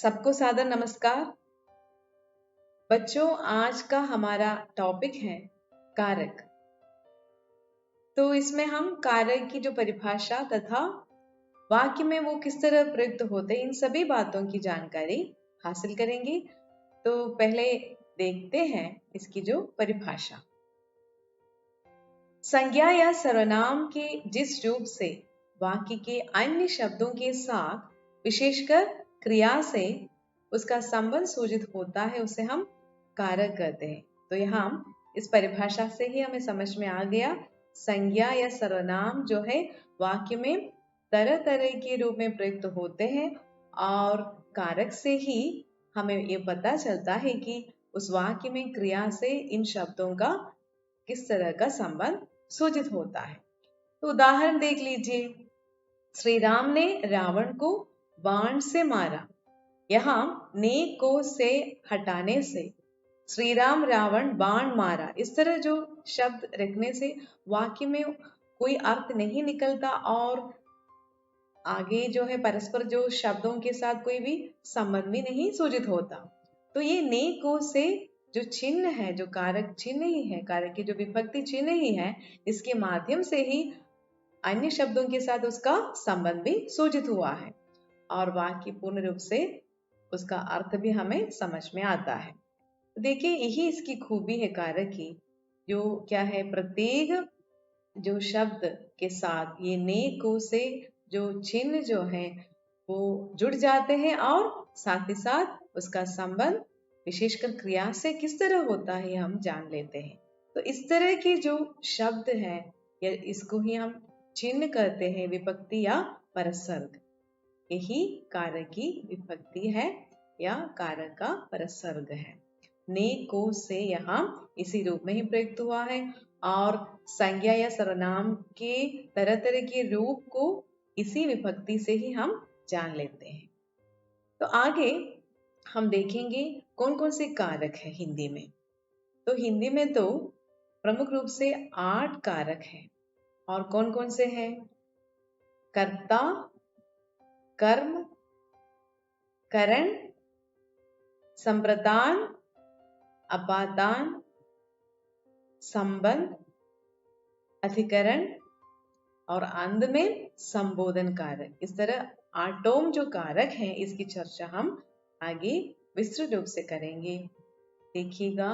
सबको सादर नमस्कार। बच्चों, आज का हमारा टॉपिक है कारक। तो इसमें हम कारक की जो परिभाषा तथा वाक्य में वो किस तरह प्रयुक्त होते हैं, इन सभी बातों की जानकारी हासिल करेंगे। तो पहले देखते हैं इसकी जो परिभाषा। संज्ञा या सर्वनाम के जिस रूप से वाक्य के अन्य शब्दों के साथ विशेषकर क्रिया से उसका संबंध सूचित होता है, उसे हम कारक कहते हैं। तो यहाँ इस परिभाषा से ही हमें समझ में आ गया, संज्ञा या सर्वनाम जो है वाक्य में तरह तरह के रूप में प्रयुक्त होते हैं और कारक से ही हमें ये पता चलता है कि उस वाक्य में क्रिया से इन शब्दों का किस तरह का संबंध सूचित होता है। तो उदाहरण देख लीजिए, श्री राम ने रावण को बाण से मारा। यहाँ ने को से हटाने से श्री राम रावण बाण मारा, इस तरह जो शब्द रखने से वाक्य में कोई अर्थ नहीं निकलता और आगे जो है परस्पर जो शब्दों के साथ कोई भी संबंध भी नहीं सूचित होता। तो ये ने को से जो चिन्ह है, जो कारक चिन्ह ही है, कारक की जो विभक्ति चिन्ह ही है, इसके माध्यम से ही अन्य शब्दों के साथ उसका संबंध भी सूचित हुआ है और वाक्य पूर्ण रूप से उसका अर्थ भी हमें समझ में आता है। देखिए, यही इसकी खूबी है कारक की, जो क्या है, प्रत्येक जो शब्द के साथ ये ने को से जो चिन्ह जो है वो जुड़ जाते हैं और साथ ही साथ उसका संबंध विशेषकर क्रिया से किस तरह होता है हम जान लेते हैं। तो इस तरह के जो शब्द है या इसको ही हम चिन्ह कहते हैं, विभक्ति या परसर्ग। यही कारक की विभक्ति है या कारक का परसर्ग है। ने को से यहाँ इसी रूप में ही प्रयुक्त हुआ है और संज्ञा या सर्वनाम के तरह तरह के रूप को इसी विभक्ति से ही हम जान लेते हैं। तो आगे हम देखेंगे कौन कौन से कारक है हिंदी में। तो हिंदी में तो प्रमुख रूप से 8 कारक हैं और कौन कौन से हैं? कर्ता, कर्म, करण, संप्रदान, अपादान, संबंध, अधिकरण और अंत में संबोधन कारक। इस तरह 8 जो कारक हैं, इसकी चर्चा हम आगे विस्तृत रूप से करेंगे। देखिएगा,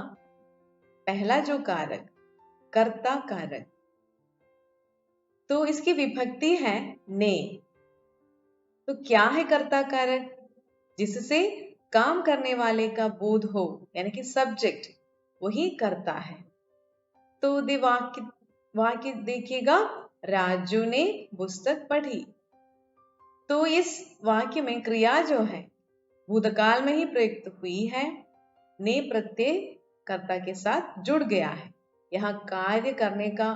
पहला जो कारक कर्ता कारक, तो इसकी विभक्ति है ने। तो क्या है कर्ता कारक? जिससे काम करने वाले का बोध हो, यानी कि सब्जेक्ट वही करता है। तो वाक्य देखिएगा, राजू ने पुस्तक पढ़ी। तो इस वाक्य में क्रिया जो है भूतकाल में ही प्रयुक्त हुई है, ने प्रत्यय कर्ता के साथ जुड़ गया है। यहाँ कार्य करने का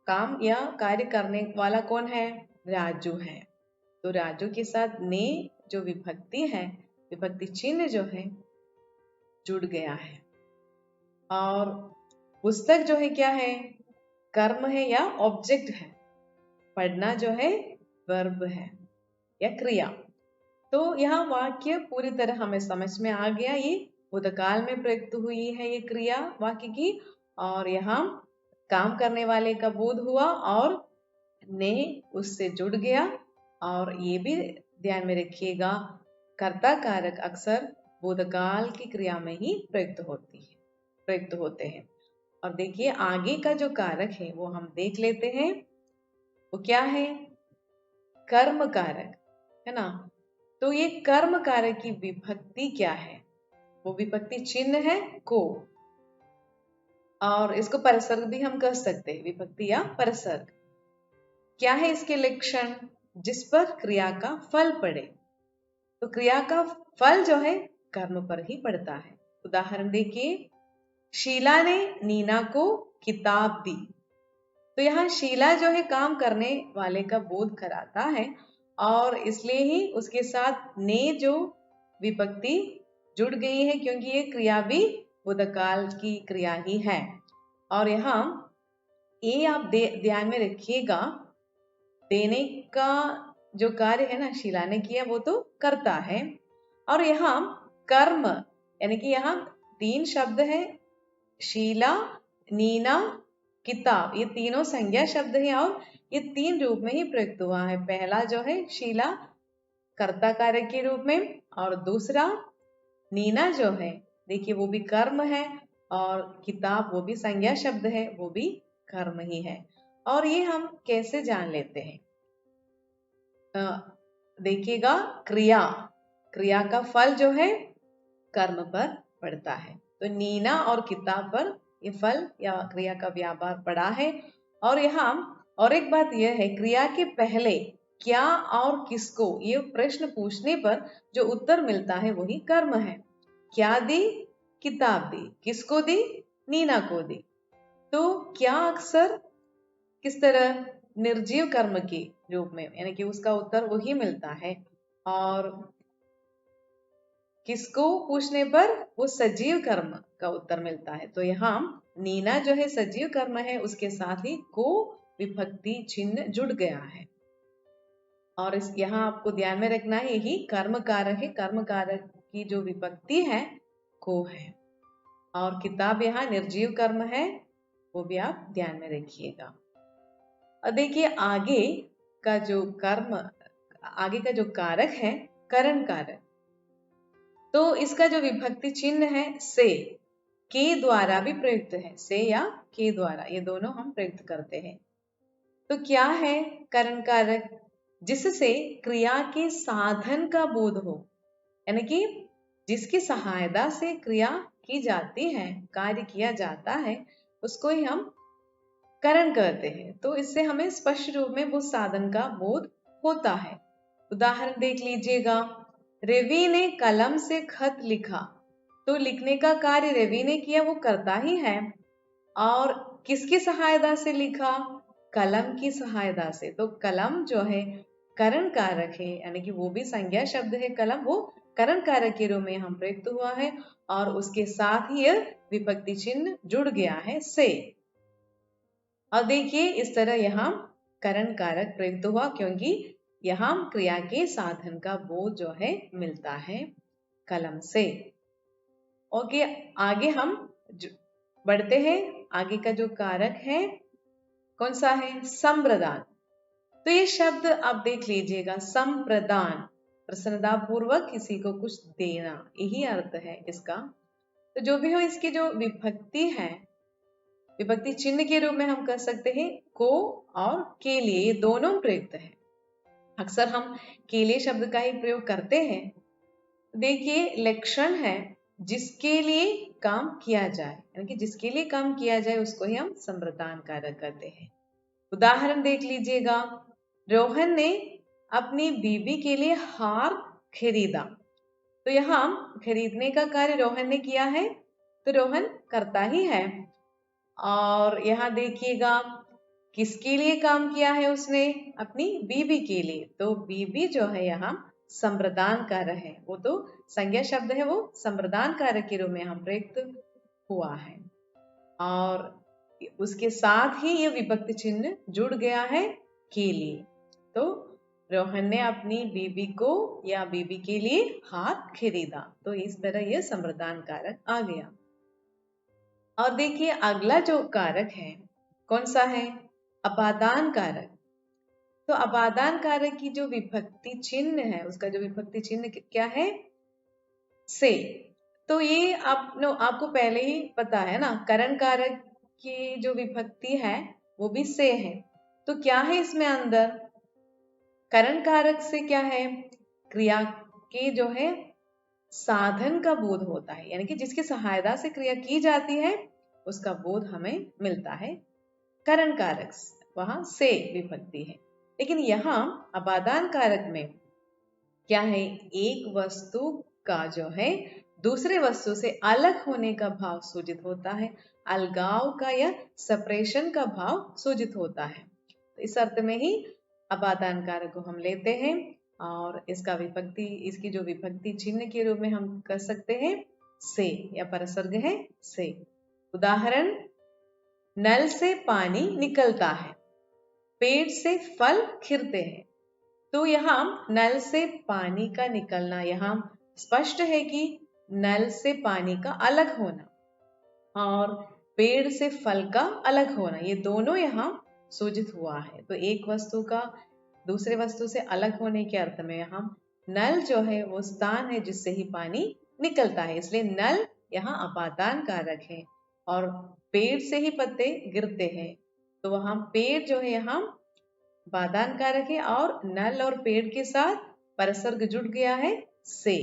काम या कार्य करने वाला कौन है? राजू है। तो राजू के साथ ने जो विभक्ति है, विभक्ति चिन्ह जो है जुड़ गया है। और पुस्तक जो है क्या है? कर्म है या ऑब्जेक्ट है। पढ़ना जो है वर्ब है या क्रिया। तो यह वाक्य पूरी तरह हमें समझ में आ गया। ये भूतकाल में प्रयुक्त हुई है ये क्रिया वाक्य की, और यहाँ काम करने वाले का बोध हुआ और ने उससे जुड़ गया। और ये भी ध्यान में रखिएगा, कर्ता कारक अक्सर भूतकाल की क्रिया में ही प्रयुक्त होते हैं। और देखिए, आगे का जो कारक है वो हम देख लेते हैं। वो क्या है? कर्म कारक, है ना। तो ये कर्म कारक की विभक्ति क्या है? वो विभक्ति चिन्ह है को, और इसको परसर्ग भी हम कह सकते हैं, विभक्ति या परसर्ग। क्या है इसके लक्षण? जिस पर क्रिया का फल पड़े। तो क्रिया का फल जो है कर्म पर ही पड़ता है। उदाहरण देखिए, शीला ने नीना को किताब दी। तो यहाँ शीला जो है काम करने वाले का बोध कराता है और इसलिए ही उसके साथ ने जो विभक्ति जुड़ गई है, क्योंकि ये क्रिया भी भूतकाल की क्रिया ही है। और यहाँ ये आप ध्यान में रखिएगा, देने का जो कार्य है ना शीला ने किया वो तो करता है, और यहाँ कर्म यानी कि यहाँ 3 शब्द हैं, शीला, नीना, किताब, ये तीनों संज्ञा शब्द हैं और ये 3 रूप में ही प्रयुक्त हुआ है। पहला जो है शीला कर्ता कारक के रूप में, और दूसरा नीना जो है देखिए वो भी कर्म है, और किताब वो भी संज्ञा शब्द है, वो भी कर्म ही है। और ये हम कैसे जान लेते हैं? देखिएगा, क्रिया क्रिया का फल जो है कर्म पर पड़ता है। तो नीना और किताब पर ये फल या क्रिया का व्यापार पड़ा है। और यहाँ और एक बात यह है, क्रिया के पहले क्या और किसको ये प्रश्न पूछने पर जो उत्तर मिलता है वही कर्म है। क्या दी? किताब दी। किसको दी? नीना को दी। तो क्या अक्सर किस तरह? निर्जीव कर्म के रूप में, यानी कि उसका उत्तर वही मिलता है। और किसको पूछने पर? वो सजीव कर्म का उत्तर मिलता है। तो यहाँ नीना जो है सजीव कर्म है, उसके साथ ही को विभक्ति चिन्ह जुड़ गया है। और इस यहाँ आपको ध्यान में रखना है, यही कर्म कारक है। कर्म कारक की जो विभक्ति है को है। और किताब यहाँ निर्जीव कर्म है, वो भी आप ध्यान में रखिएगा। और देखिए आगे का जो कर्म, आगे का जो कारक है करण कारक, तो इसका जो विभक्ति चिन्ह है से, के द्वारा भी प्रयुक्त है। से या के द्वारा, ये दोनों हम प्रयुक्त करते हैं। तो क्या है करण कारक? जिससे क्रिया के साधन का बोध हो, यानी कि जिसकी सहायता से क्रिया की जाती है, कार्य किया जाता है, उसको ही हम करण कहते हैं। तो इससे हमें स्पष्ट रूप में वो साधन का बोध होता है। उदाहरण देख लीजिएगा, रवि ने कलम से खत लिखा। तो लिखने का कार्य रवि ने किया, वो करता ही है। और किसकी सहायता से लिखा? कलम की सहायता से। तो कलम जो है करण कारक है, यानी कि वो भी संज्ञा शब्द है। कलम वो करण कारक के रूप में हम प्रयुक्त हुआ है, और उसके साथ ही यह विभक्ति चिन्ह जुड़ गया है से। और देखिए इस तरह यहाँ करण कारक प्रयुक्त हुआ, क्योंकि यहाँ क्रिया के साधन का बोध जो है मिलता है कलम से। ओके, आगे हम बढ़ते हैं। आगे का जो कारक है कौन सा है? संप्रदान। तो ये शब्द आप देख लीजिएगा, संप्रदान, प्रसन्नता पूर्वक किसी को कुछ देना, यही अर्थ है इसका। तो जो भी हो, इसकी जो विभक्ति है, विभक्ति चिन्ह के रूप में हम कह सकते हैं को और के लिए, ये दोनों प्रयुक्त है। अक्सर हम के लिए शब्द का ही प्रयोग करते हैं। देखिए लक्षण है जिसके लिए काम किया जाए, यानी कि जिसके लिए काम किया जाए उसको ही हम संप्रदान कारक कहते हैं। उदाहरण देख लीजिएगा, रोहन ने अपनी बीबी के लिए हार खरीदा। तो यहाँ खरीदने का कार्य रोहन ने किया है, तो रोहन करता ही है। और यहाँ देखिएगा किसके लिए काम किया है उसने? अपनी बीबी के लिए। तो बीबी जो है यहाँ संप्रदान कारक है, वो तो संज्ञा शब्द है, वो संप्रदान कारक के रूप में यहाँ प्रयुक्त हुआ है। और उसके साथ ही ये विभक्ति चिन्ह जुड़ गया है के लिए। तो रोहन ने अपनी बीबी को या बीबी के लिए हाथ खरीदा। तो इस तरह यह संप्रदान कारक आ गया। और देखिए अगला जो कारक है कौन सा है? अपादान कारक। तो अपादान कारक की जो विभक्ति चिन्ह है, उसका जो विभक्ति चिन्ह क्या है? से। तो ये आपको पहले ही पता है ना, करण कारक की जो विभक्ति है वो भी से है। तो क्या है इसमें अंदर? करण कारक से क्या है? क्रिया के जो है साधन का बोध होता है, यानी कि जिसकी सहायता से क्रिया की जाती है उसका बोध हमें मिलता है करण कारक, वहां से विभक्ति है। लेकिन यहाँ अपादान कारक में क्या है? एक वस्तु का जो है दूसरे वस्तु से अलग होने का भाव सूचित होता है, अलगाव का या सेपरेशन का भाव सूचित होता है। तो इस अर्थ में ही अपादान कारक को हम लेते हैं, और इसका विभक्ति, इसकी जो विभक्ति चिन्ह के रूप में हम कह सकते हैं से, या परसर्ग है से। उदाहरण, नल से पानी निकलता है, पेड़ से फल खिलते हैं। तो यहाँ नल से पानी का निकलना यहाँ स्पष्ट है कि नल से पानी का अलग होना और पेड़ से फल का अलग होना, ये दोनों यहाँ सूचित हुआ है। तो एक वस्तु का दूसरे वस्तु से अलग होने के अर्थ में यहाँ नल जो है वो स्थान है जिससे ही पानी निकलता है, इसलिए नल यहाँ अपादान कारक है। और पेड़ से ही पत्ते गिरते हैं, तो वहां पेड़ जो है यहाँ बादान कारक है और नल और पेड़ के साथ परसर्ग जुड़ गया है से,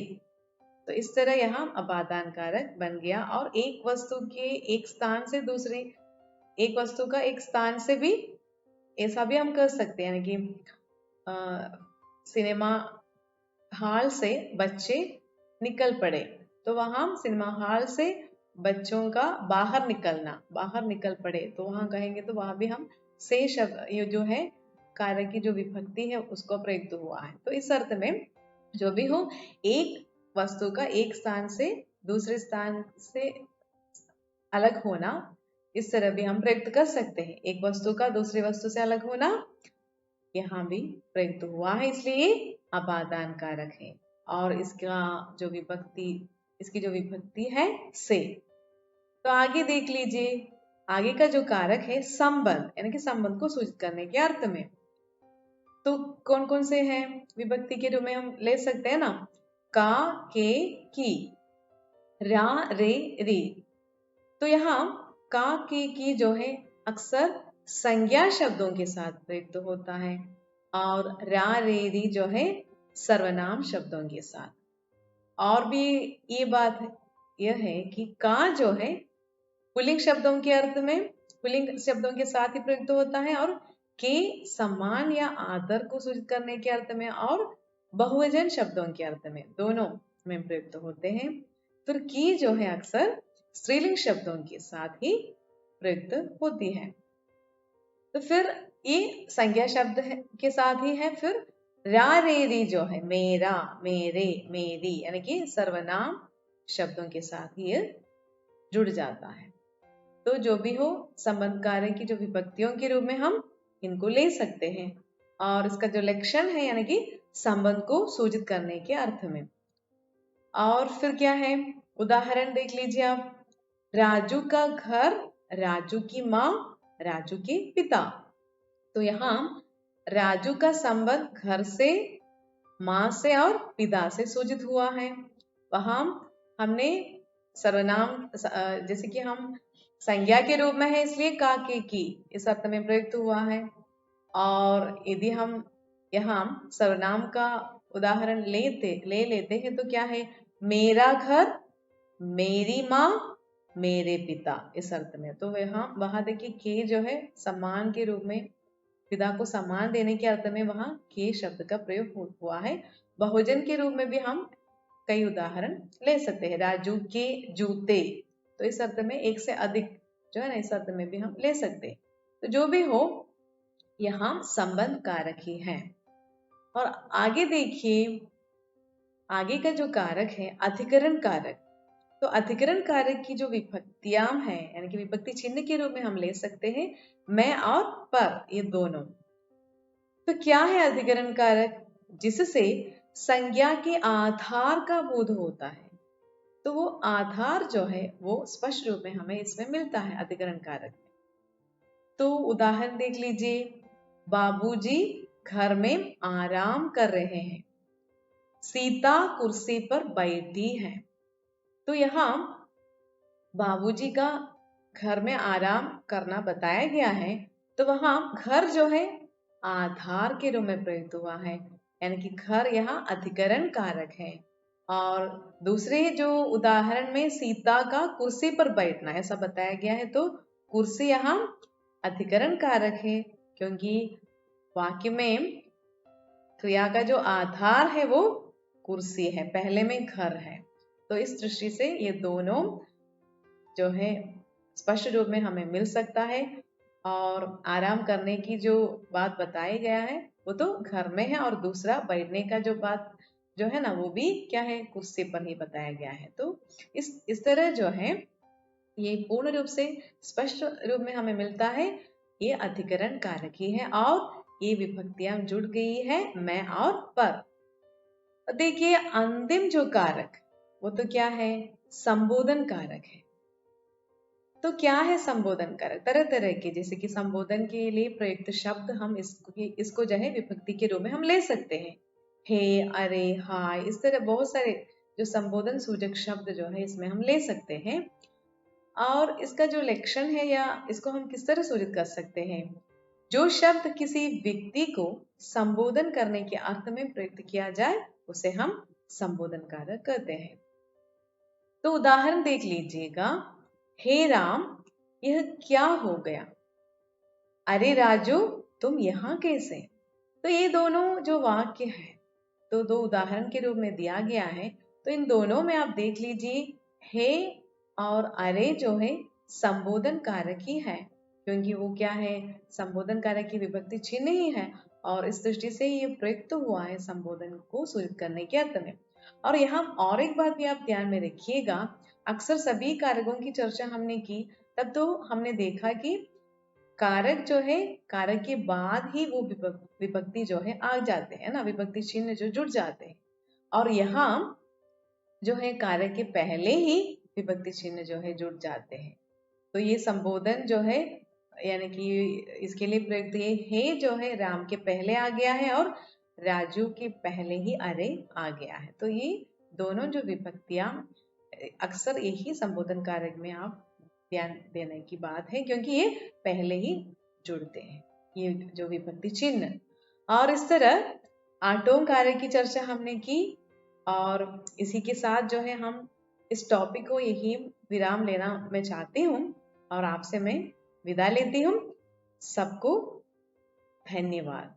तो इस तरह यहाँ अपादान कारक बन गया। और एक वस्तु के एक स्थान से दूसरे, एक वस्तु का एक स्थान से भी, ऐसा भी हम कर सकते हैं, यानी कि सिनेमा हॉल से बच्चे निकल पड़े, तो वहां सिनेमा हॉल से बच्चों का बाहर निकल पड़े, तो वहां कहेंगे तो वहां भी हम से शब्द, ये जो है कार्य की जो विभक्ति है उसको प्रयुक्त हुआ है। तो इस अर्थ में जो भी हो, एक वस्तु का एक स्थान से दूसरे स्थान से अलग होना, इस तरह भी हम प्रयुक्त कर सकते हैं। एक वस्तु का दूसरे वस्तु से अलग होना यहाँ भी प्रयुक्त हुआ है, इसलिए अपादान कारक है। और इसका जो विभक्ति, इसकी जो विभक्ति है से। तो आगे देख लीजिए, आगे का जो कारक है संबंध, यानी कि संबंध को सूचित करने के अर्थ में, तो कौन कौन से हैं विभक्ति के रूप में हम ले सकते हैं ना, का, के, की, रा, रे, री। तो यहाँ का, के, की जो है अक्सर संज्ञा शब्दों के साथ प्रयुक्त होता है और रा, रे, री जो है सर्वनाम शब्दों के साथ। और भी ये बात यह है कि का जो है पुल्लिंग शब्दों के अर्थ में, पुल्लिंग शब्दों के साथ ही प्रयुक्त होता है, और के सम्मान या आदर को सूचित करने के अर्थ में और बहुवचन शब्दों के अर्थ में, दोनों में प्रयुक्त होते हैं। फिर की जो है अक्सर स्त्रीलिंग शब्दों के साथ ही प्रयुक्त होती है। तो फिर ये संज्ञा शब्द के साथ ही है। फिर रा, रे, री जो है मेरा, मेरे, मेरी, यानी कि सर्वनाम शब्दों के साथ ही ये जुड़ जाता है। तो जो भी हो, संबंध कार्य की जो विभक्तियों के रूप में हम इनको ले सकते हैं, और इसका जो लक्षण है यानी कि संबंध को सूचित करने के अर्थ में। और फिर क्या है, उदाहरण देख लीजिए आप, राजू का घर, राजू की माँ, राजू के पिता। तो यहाँ राजू का संबंध घर से, माँ से और पिता से सूचित हुआ है। वहां हमने सर्वनाम, जैसे कि हम संज्ञा के रूप में है इसलिए का, के, की इस अर्थ में प्रयुक्त हुआ है। और यदि हम यहाँ सर्वनाम का उदाहरण ले लेते हैं तो क्या है, मेरा घर, मेरी माँ, मेरे पिता, इस अर्थ में। तो वहां देखिए के जो है सम्मान के रूप में, पिता को सम्मान देने के अर्थ में वहां के शब्द का प्रयोग हुआ है। बहुवचन के रूप में भी हम कई उदाहरण ले सकते हैं, राजू के जूते, तो इस अर्थ में एक से अधिक जो है ना, इस अर्थ में भी हम ले सकते हैं। तो जो भी हो, यहाँ संबंध कारक ही है। और आगे देखिए, आगे का जो कारक है अधिकरण कारक। तो अधिकरण कारक की जो विभक्तियां हैं, यानी कि विभक्ति चिन्ह के रूप में हम ले सकते हैं मैं और पर, ये दोनों। तो क्या है अधिकरण कारक, जिससे संज्ञा के आधार का बोध होता है। तो वो आधार जो है वो स्पष्ट रूप में हमें इसमें मिलता है अधिकरण कारक में। तो उदाहरण देख लीजिए, बाबूजी घर में आराम कर रहे हैं, सीता कुर्सी पर बैठी है। तो यहाँ बाबूजी का घर में आराम करना बताया गया है, तो वहां घर जो है आधार के रूप में प्रयुक्त हुआ है, यानी कि घर यहाँ अधिकरण कारक है। और दूसरे जो उदाहरण में सीता का कुर्सी पर बैठना ऐसा बताया गया है, तो कुर्सी यहाँ अधिकरण कारक है, क्योंकि वाक्य में क्रिया का जो आधार है वो कुर्सी है, पहले में घर है। तो इस दृष्टि से ये दोनों जो है स्पष्ट रूप में हमें मिल सकता है। और आराम करने की जो बात बताया गया है वो तो घर में है, और दूसरा बैठने का जो बात जो है ना वो भी क्या है, कुर्सी पर ही बताया गया है। तो इस तरह जो है ये पूर्ण रूप से स्पष्ट रूप में हमें मिलता है, ये अधिकरण कारक ही है और ये विभक्तियां जुड़ गई है मैं और पर। देखिए अंतिम जो कारक वो तो क्या है, संबोधन कारक है। तो क्या है संबोधन कारक? तरह तरह के, जैसे कि संबोधन के लिए प्रयुक्त शब्द हम इसको जो है विभक्ति के रूप में हम ले सकते हैं। हे, अरे, हाय, इस तरह बहुत सारे जो संबोधन सूचक शब्द जो है इसमें हम ले सकते हैं। और इसका जो लक्षण है या इसको हम किस तरह सूचित कर सकते हैं, जो शब्द किसी व्यक्ति को संबोधन करने के अर्थ में प्रयुक्त किया जाए उसे हम संबोधन कारक कहते हैं। तो उदाहरण देख लीजिएगा, हे राम, यह क्या हो गया? अरे राजू, तुम यहाँ कैसे? तो ये दोनों जो वाक्य है तो दो उदाहरण के रूप में दिया गया है। तो इन दोनों में आप देख लीजिए, हे और अरे जो है संबोधन कारक ही है, क्योंकि वो क्या है, संबोधन कारक की विभक्ति चिन्ह ही है और इस दृष्टि से ये प्रयुक्त हुआ है संबोधन को सूचित करने के अर्थ में। और यहाँ और एक बात भी आप ध्यान में रखिएगा, अक्सर सभी कारकों की चर्चा हमने की तब तो हमने देखा कि कारक जो है, कारक के बाद ही वो विभक्ति जो है आ जाते हैं ना, विभक्ति चिन्ह जो जुड़ जाते हैं। और यहाँ जो है कारक के पहले ही विभक्ति चिन्ह जो है जुड़ जाते हैं। तो ये संबोधन जो है यानी कि इसके लिए प्रयुक्त ये हे जो है राम के पहले आ गया है और राजू के पहले ही अरे आ गया है। तो ये दोनों जो विभक्तियां अक्सर यही संबोधन कारक में आप ध्यान देने की बात है, क्योंकि ये पहले ही जुड़ते हैं, ये जो विभक्ति चिन्ह। और इस तरह आठों कारक की चर्चा हमने की और इसी के साथ जो है हम इस टॉपिक को यही विराम लेना मैं चाहती हूँ और आपसे मैं विदा लेती हूँ। सबको धन्यवाद।